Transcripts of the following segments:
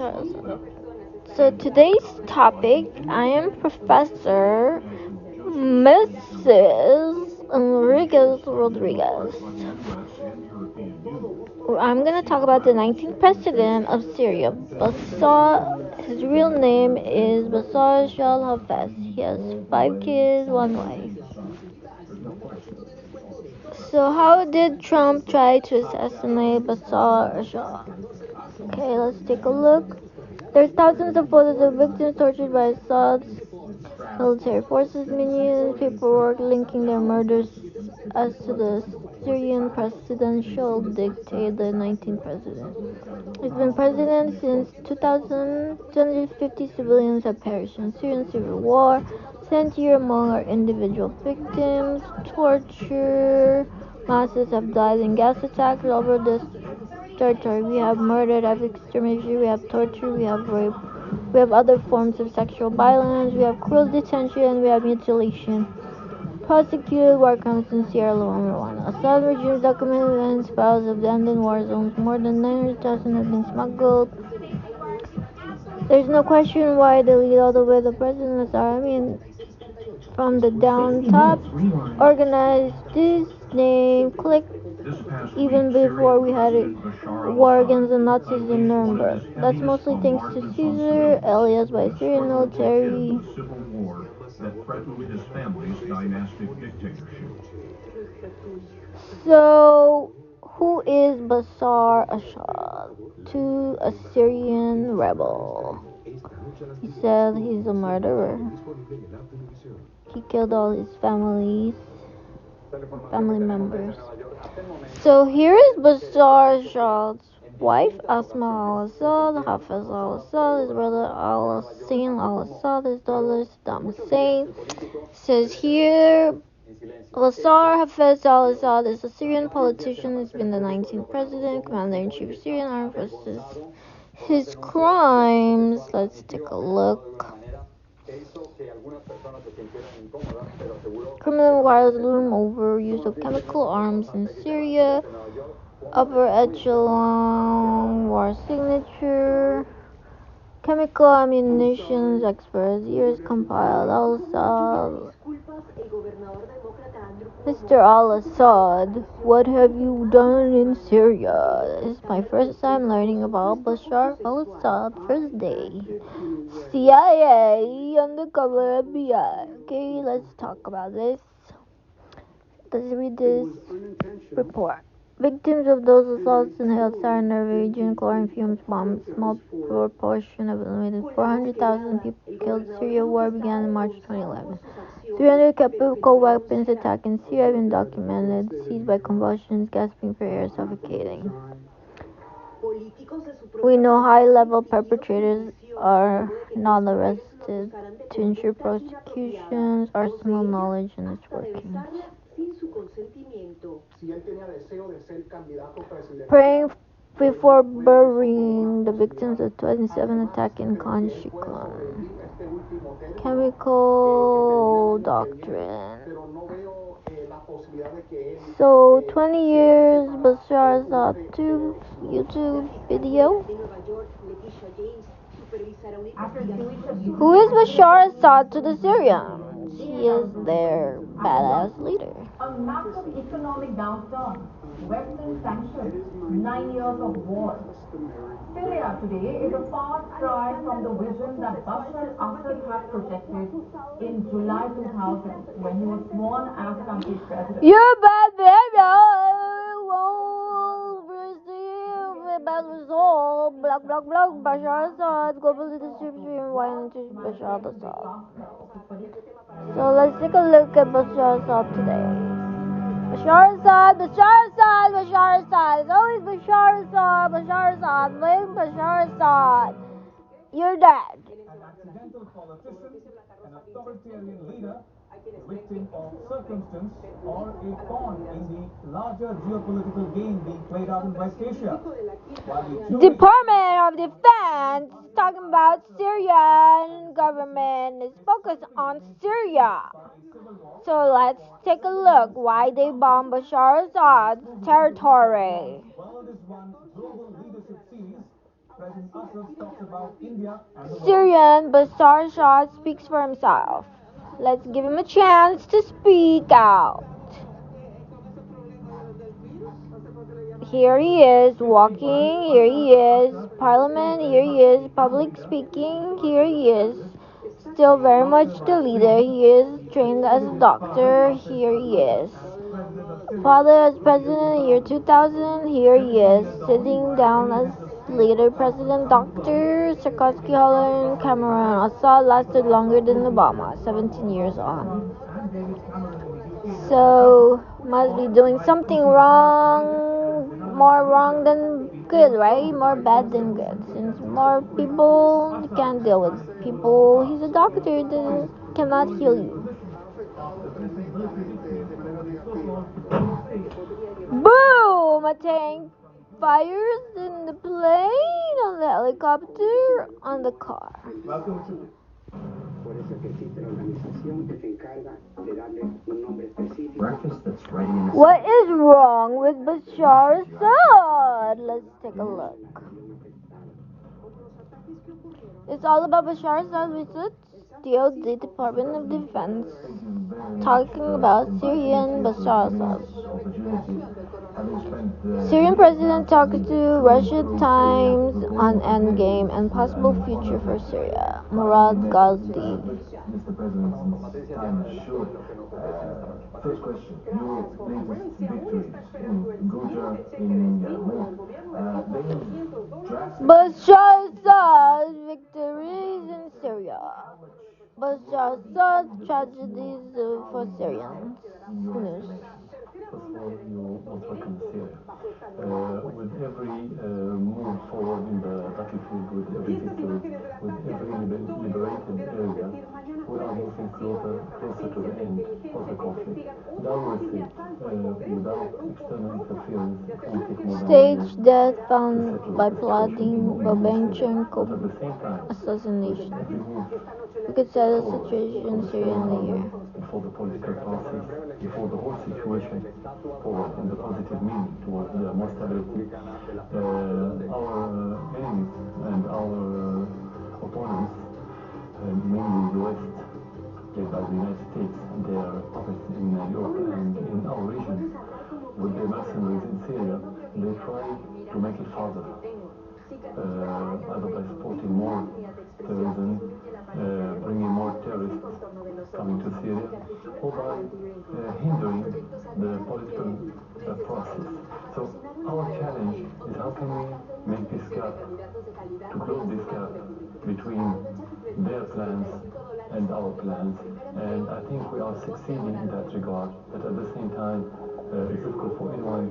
Bashar Assad. So today's topic, I am Professor Mrs. Rodriguez. I'm gonna talk about the 19th president of Syria, Bashar. His real name is Bashar al-Hafez. He has 5 kids, 1 wife. So how did Trump try to assassinate Bashar Assad? Okay, let's take a look. There's thousands of photos of victims tortured by Assad's military forces, minions, paperwork linking their murders as to the Syrian presidential dictator, the 19th president. He's been president since 2000. 250 civilians have perished in Syrian civil war. 10th year among our individual victims. Torture. Masses have died in gas attacks all over this territory. We have murder, we have extermination, we have torture, we have rape, we have other forms of sexual violence, we have cruel detention, we have mutilation. Prosecuted war crimes in Sierra Leone, Rwanda. Assad regime's documented evidence files of abandoned war zones. More than 900,000 have been smuggled. There's no question why they lead all the way to President Assad. I mean, from the down top, organized this name, click, even before we had a war against the Nazis in Nuremberg. That's mostly thanks to Caesar, alias by Syrian military. That threatened his family's dynastic dictatorship. So, who is Bashar Assad? To a Syrian rebel. He said he's a murderer. He killed all his family members. So here is Bashar Assad's wife, Asma al-Assad, Hafez al-Assad, his brother al-Hussein al-Assad, his daughter Saddam Hussein. Says here, Bashar Hafez al-Assad is a Syrian politician. He's been the 19th president, commander-in-chief of Syrian armed forces. His crimes, let's take a look. Criminal trials loom over use of chemical arms in Syria. Upper echelon war signature. Chemical ammunition experts. Years compiled. Al-Assad. Mr. Al-Assad, what have you done in Syria? This is my first time learning about Bashar al-Assad. First day. CIA, undercover FBI. Okay, let's talk about this. Let's read this report. Victims of those assaults inhaled sarin region, chlorine fumes, bombs, small proportion of eliminated. 400,000 people killed. Syria war began in March 2011. 300 chemical weapons attack in Syria have been documented. Seized by convulsions, gasping for air, suffocating. We know high-level perpetrators are not arrested to ensure prosecutions, arsenal knowledge, and its workings. Praying before burying the victims of 27 attack in Khan Shiklan. Chemical doctrine. So 20 years Bashar Assad YouTube video. Who is Bashar Assad to the Syrians? He is their badass leader. A massive economic downturn, Western sanctions, 9 years of war. Syria today is a far cry from the vision that Bashar Assad had projected in July 2000 when he was sworn as country's president. You're bad behavior will receive bad result. Block, block, block. Bashar Assad. Global leadership stream. Why not Bashar Assad? So let's take a look at Bashar Assad today. Bashar Assad, Bashar Assad, Bashar Assad. It's always Bashar Assad, Bashar Assad. Blame Bashar Assad. You're dead. An accidental politician, an authoritarian leader, victim of circumstance, or a pawn in the larger geopolitical game being played out in West Asia. Department of Defense talking about Syrian government is focused on Syria. So let's take a look why they bomb Bashar Assad's territory. World is one global leadership series President Assad talks about India and the world. Syrian Bashar Assad speaks for himself. Let's give him a chance to speak out. Here he is walking, here he is parliament, here he is public speaking, here he is still very much the leader, he is trained as a doctor, here he is. Father as president year 2000, here he is sitting down as later President Dr. Sarkozy, Holland, Cameron. Assad lasted longer than Obama, 17 years on. So must be doing something wrong, more wrong than good, right? More bad than good. Since more people can't deal with people, he's a doctor that cannot heal you. Boom! A tank fires in the plane, on the helicopter, on the car. What is wrong with Bashar Assad? Let's take a look. It's all about Bashar Assad visit the Department of Defense talking about Syrian Bashar Assad. Syrian president talking to Russia Times on endgame and possible future for Syria. Murad Gazdi. Mr. President, since time is short, first question, your latest victories in Ghouta, in Yarmouk, they drastic... Bashar Assad's victories in Syria. Bashar Assad's tragedies for Syrians. Who knows? First of all, you're most welcome to Syria. With every move forward in the battlefield, with every victory, with every liberated area, we are moving closer to the end of the conflict. Now we say, without external interference, it won't take more than Staged death found by plotting Babanchenko assassination. We could settle the situation in Syria in a year. Before the political process, before the whole situation forward in the positive meaning towards more stability, our enemies and our opponents, mainly the West, led by the United States, their puppets in Europe and in our region, with their mercenaries in Syria, they try to make it further, either by supporting more terrorism, bringing more terrorists coming to Syria, or by hindering the political process. So our challenge is how can we make this gap, to close this gap between their plans and our plans, and I think we are succeeding in that regard, but at the same time it's difficult for anyone.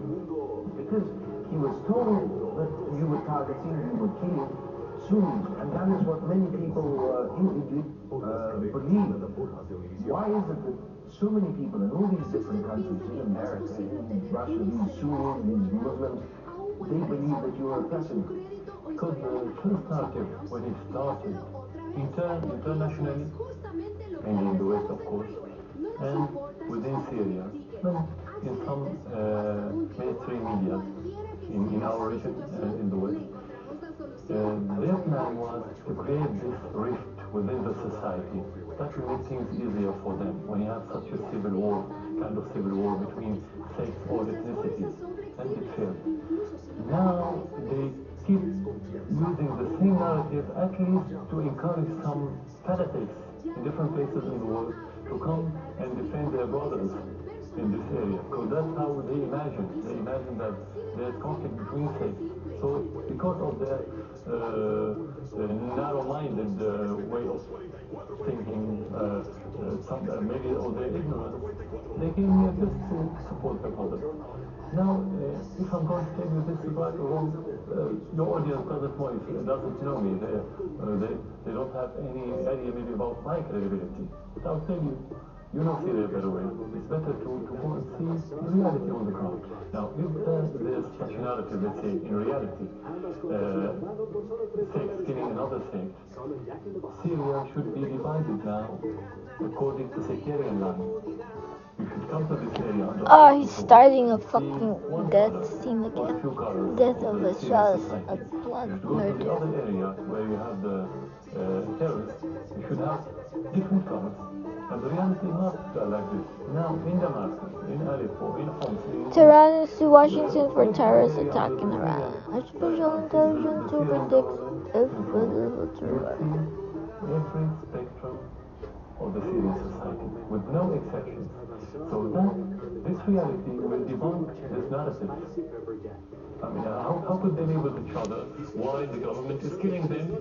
Because he was told that you were targeting, you were killing Sunnis, and that is what many people in Egypt believe. Why is it that so many people in all these different countries, in America, in Russia, these Sunnis, these Muslims, they believe that you are a president? Because the first narrative, when it started, internationally, and in the West, of course, and within Syria, and in some mainstream media in our region and in the West, their plan was to create this rift within the society that will make things easier for them when you have such a civil war, kind of civil war between sects or ethnicities, and it failed. Now they keep using the same narrative, at least to encourage some fanatics in different places in the world to come and defend their brothers in this area, because that's how they imagine. They imagine that there's conflict between sects. So because of their narrow-minded way of thinking, maybe or their ignorance, they came here just to support their brothers. Now, if I'm going to tell you this is right or wrong, your audience doesn't know me. They don't have any idea maybe about my credibility. But I'll tell you, you know Syria very well. It's better to go and see the reality on the ground. Now, if there's such a narrative, let's say, in reality, sects killing another sect, Syria should be divided now according to sectarian line. You should come to this area under Oh, he's starting a fucking death scene again. Death of a child, a blood go to the murder. other area where you have the terrorists. You should have different colors. And the reality is not like this. Now, in Damascus, in Aleppo, in Homs, Tehran is to Washington for terrorist attack in Iran. Artificial intelligence to predict if it will terror. every spectrum of the Syrian society, with no exceptions. So this reality will debunk this narrative. I mean, how could they live with each other while the government is killing them?